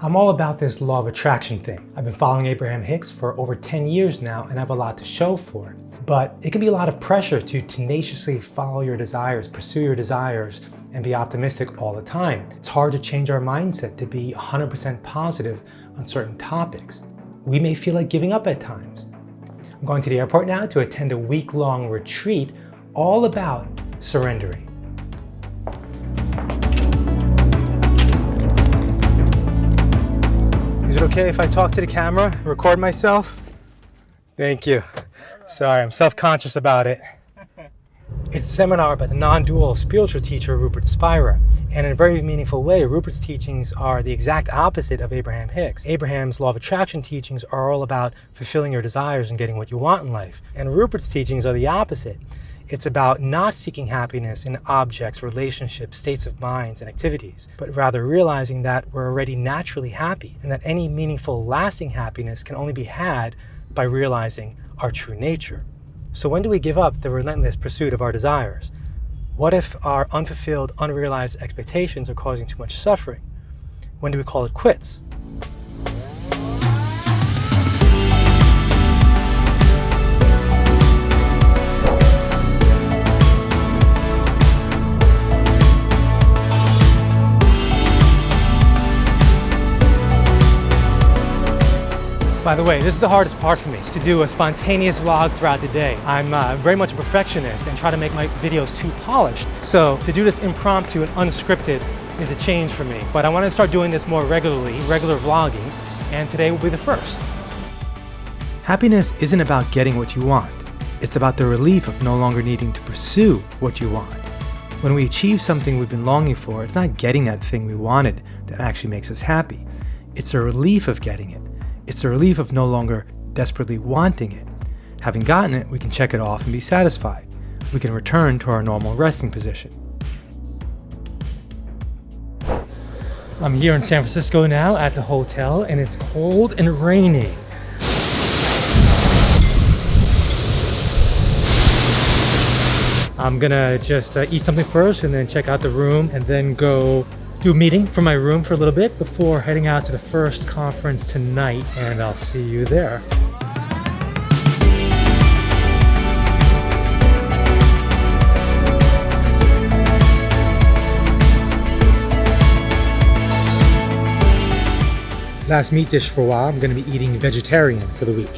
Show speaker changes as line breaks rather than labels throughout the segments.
I'm all about this law of attraction thing. I've been following Abraham-Hicks for over 10 years now and I have a lot to show for it. But it can be a lot of pressure to tenaciously follow your desires, pursue your desires, and be optimistic all the time. It's hard to change our mindset to be 100% positive on certain topics. We may feel like giving up at times. I'm going to the airport now to attend a week-long retreat all about surrendering. Is it okay if I talk to the camera, record myself? Thank you. Sorry, I'm self-conscious about it. It's a seminar by the non-dual spiritual teacher Rupert Spira. And in a very meaningful way, Rupert's teachings are the exact opposite of Abraham-Hicks. Abraham's law of attraction teachings are all about fulfilling your desires and getting what you want in life. And Rupert's teachings are the opposite. It's about not seeking happiness in objects, relationships, states of minds, and activities, but rather realizing that we're already naturally happy and that any meaningful, lasting happiness can only be had by realizing our true nature. So when do we give up the relentless pursuit of our desires? What if our unfulfilled, unrealized expectations are causing too much suffering? When do we call it quits? By the way, this is the hardest part for me, to do a spontaneous vlog throughout the day. I'm very much a perfectionist and try to make my videos too polished. So to do this impromptu and unscripted is a change for me. But I want to start doing this more regularly, regular vlogging, and today will be the first. Happiness isn't about getting what you want. It's about the relief of no longer needing to pursue what you want. When we achieve something we've been longing for, it's not getting that thing we wanted that actually makes us happy. It's the relief of getting it. It's the relief of no longer desperately wanting it. Having gotten it, we can check it off and be satisfied. We can return to our normal resting position. I'm here in San Francisco now at the hotel, and it's cold and raining. I'm gonna just eat something first and then check out the room and then go do a meeting from my room for a little bit before heading out to the first conference tonight, and I'll see you there. Last meat dish for a while, I'm going to be eating vegetarian for the week.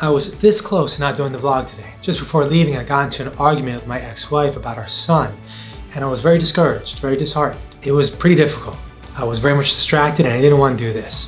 I was this close to not doing the vlog today. Just before leaving, I got into an argument with my ex-wife about our son, and I was very discouraged, very disheartened. It was pretty difficult. I was very much distracted and I didn't want to do this.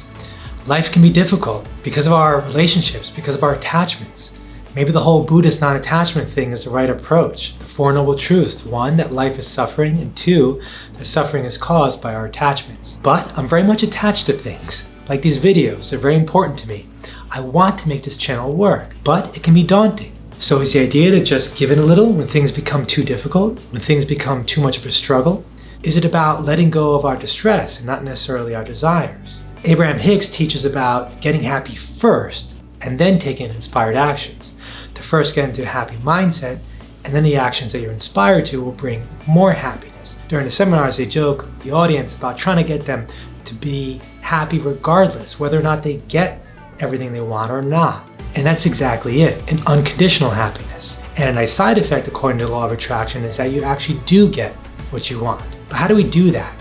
Life can be difficult because of our relationships, because of our attachments. Maybe the whole Buddhist non-attachment thing is the right approach. The Four Noble Truths: one, that life is suffering, and two, that suffering is caused by our attachments. But I'm very much attached to things. Like these videos, they're very important to me. I want to make this channel work, but it can be daunting. So is the idea to just give in a little when things become too difficult, when things become too much of a struggle? Is it about letting go of our distress and not necessarily our desires? Abraham-Hicks teaches about getting happy first and then taking inspired actions. To first get into a happy mindset, and then the actions that you're inspired to will bring more happiness. During the seminars, they joke with the audience about trying to get them to be happy regardless, whether or not they get everything they want or not. And that's exactly it, an unconditional happiness. And a nice side effect, according to the law of attraction, is that you actually do get what you want. But how do we do that?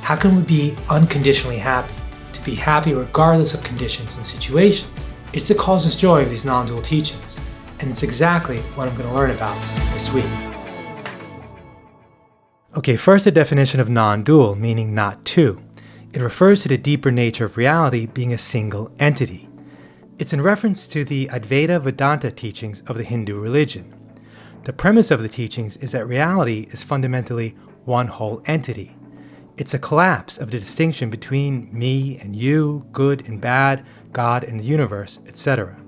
How can we be unconditionally happy? To be happy regardless of conditions and situations. It's the causeless joy of these non-dual teachings. And it's exactly what I'm going to learn about this week. Okay, first the definition of non-dual, meaning not two. It refers to the deeper nature of reality being a single entity. It's in reference to the Advaita Vedanta teachings of the Hindu religion. The premise of the teachings is that reality is fundamentally one whole entity. It's a collapse of the distinction between me and you, good and bad, God and the universe, etc.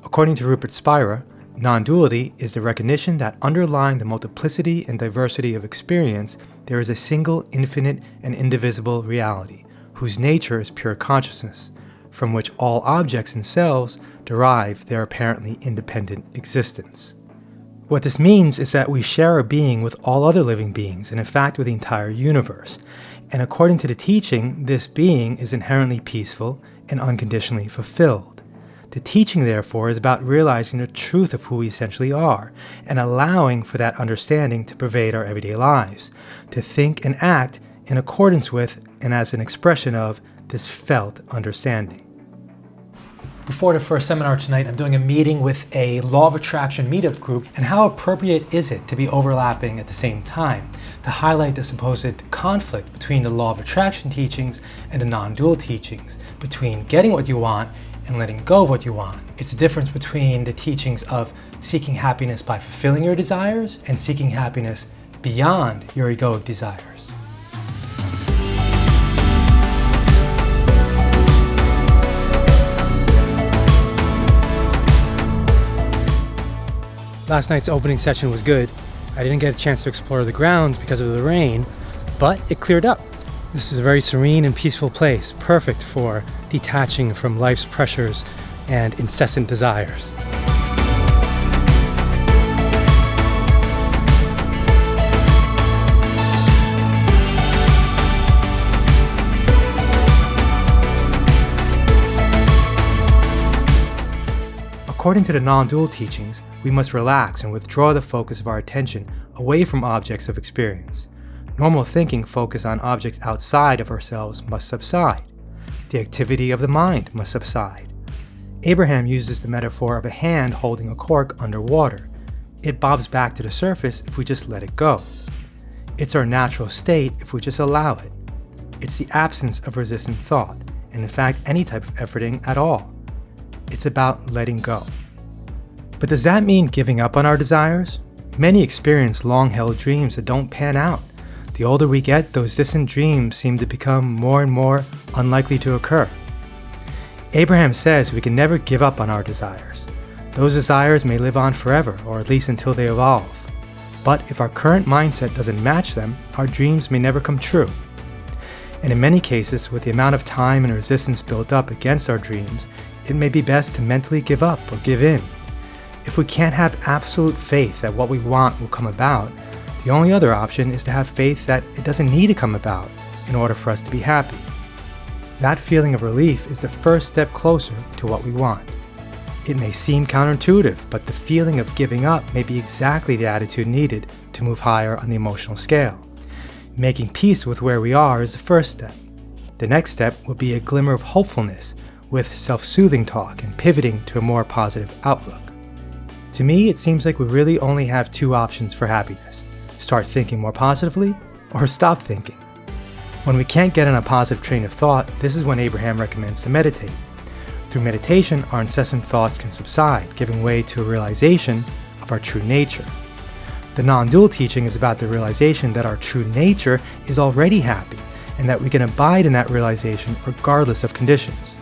According to Rupert Spira, non-duality is the recognition that underlying the multiplicity and diversity of experience, there is a single, infinite, and indivisible reality, whose nature is pure consciousness, from which all objects themselves derive their apparently independent existence. What this means is that we share our being with all other living beings, and in fact with the entire universe. And according to the teaching, this being is inherently peaceful and unconditionally fulfilled. The teaching, therefore, is about realizing the truth of who we essentially are and allowing for that understanding to pervade our everyday lives, to think and act in accordance with and as an expression of this felt understanding. Before the first seminar tonight, I'm doing a meeting with a Law of Attraction meetup group, and how appropriate is it to be overlapping at the same time to highlight the supposed conflict between the Law of Attraction teachings and the non-dual teachings, between getting what you want and letting go of what you want. It's the difference between the teachings of seeking happiness by fulfilling your desires and seeking happiness beyond your egoic desires. Last night's opening session was good. I didn't get a chance to explore the grounds because of the rain, but it cleared up. This is a very serene and peaceful place, perfect for detaching from life's pressures and incessant desires. According to the non-dual teachings, we must relax and withdraw the focus of our attention away from objects of experience. Normal thinking focused on objects outside of ourselves must subside. The activity of the mind must subside. Abraham uses the metaphor of a hand holding a cork underwater. It bobs back to the surface if we just let it go. It's our natural state if we just allow it. It's the absence of resistant thought, and in fact any type of efforting at all. It's about letting go. But does that mean giving up on our desires? Many experience long-held dreams that don't pan out. The older we get, those distant dreams seem to become more and more unlikely to occur. Abraham says we can never give up on our desires. Those desires may live on forever, or at least until they evolve. But if our current mindset doesn't match them, our dreams may never come true. And in many cases, with the amount of time and resistance built up against our dreams, it may be best to mentally give up or give in. If we can't have absolute faith that what we want will come about, the only other option is to have faith that it doesn't need to come about in order for us to be happy. That feeling of relief is the first step closer to what we want. It may seem counterintuitive, but the feeling of giving up may be exactly the attitude needed to move higher on the emotional scale. Making peace with where we are is the first step. The next step will be a glimmer of hopefulness with self-soothing talk and pivoting to a more positive outlook. To me, it seems like we really only have two options for happiness: start thinking more positively or stop thinking. When we can't get on a positive train of thought, this is when Abraham recommends to meditate. Through meditation, our incessant thoughts can subside, giving way to a realization of our true nature. The non-dual teaching is about the realization that our true nature is already happy and that we can abide in that realization regardless of conditions.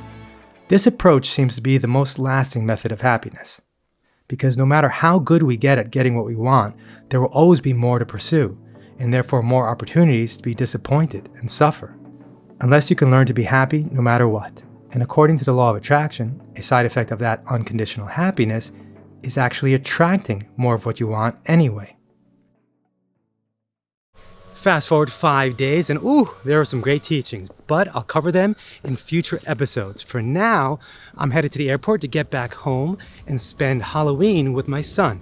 This approach seems to be the most lasting method of happiness, because no matter how good we get at getting what we want, there will always be more to pursue, and therefore more opportunities to be disappointed and suffer. Unless you can learn to be happy no matter what. And according to the law of attraction, a side effect of that unconditional happiness is actually attracting more of what you want anyway. Fast forward 5 days and there are some great teachings, but I'll cover them in future episodes. For now, I'm headed to the airport to get back home and spend Halloween with my son.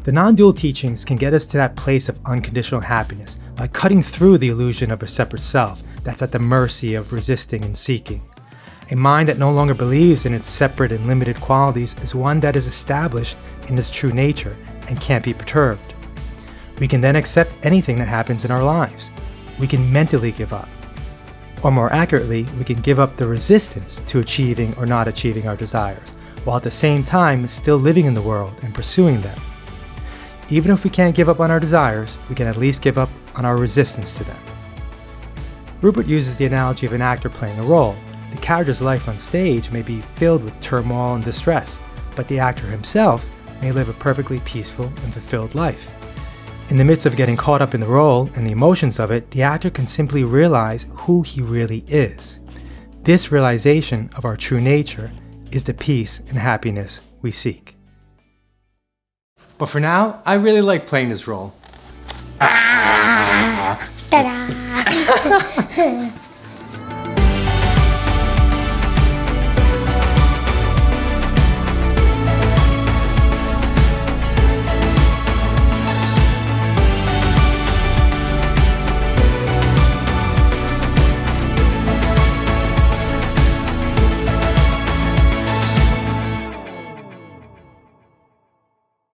The non-dual teachings can get us to that place of unconditional happiness by cutting through the illusion of a separate self that's at the mercy of resisting and seeking. A mind that no longer believes in its separate and limited qualities is one that is established in its true nature and can't be perturbed. We can then accept anything that happens in our lives. We can mentally give up. Or more accurately, we can give up the resistance to achieving or not achieving our desires, while at the same time still living in the world and pursuing them. Even if we can't give up on our desires, we can at least give up on our resistance to them. Rupert uses the analogy of an actor playing a role. The character's life on stage may be filled with turmoil and distress, but the actor himself may live a perfectly peaceful and fulfilled life. In the midst of getting caught up in the role and the emotions of it, the actor can simply realize who he really is. This realization of our true nature is the peace and happiness we seek. But for now, I really like playing this role.
Ta-da!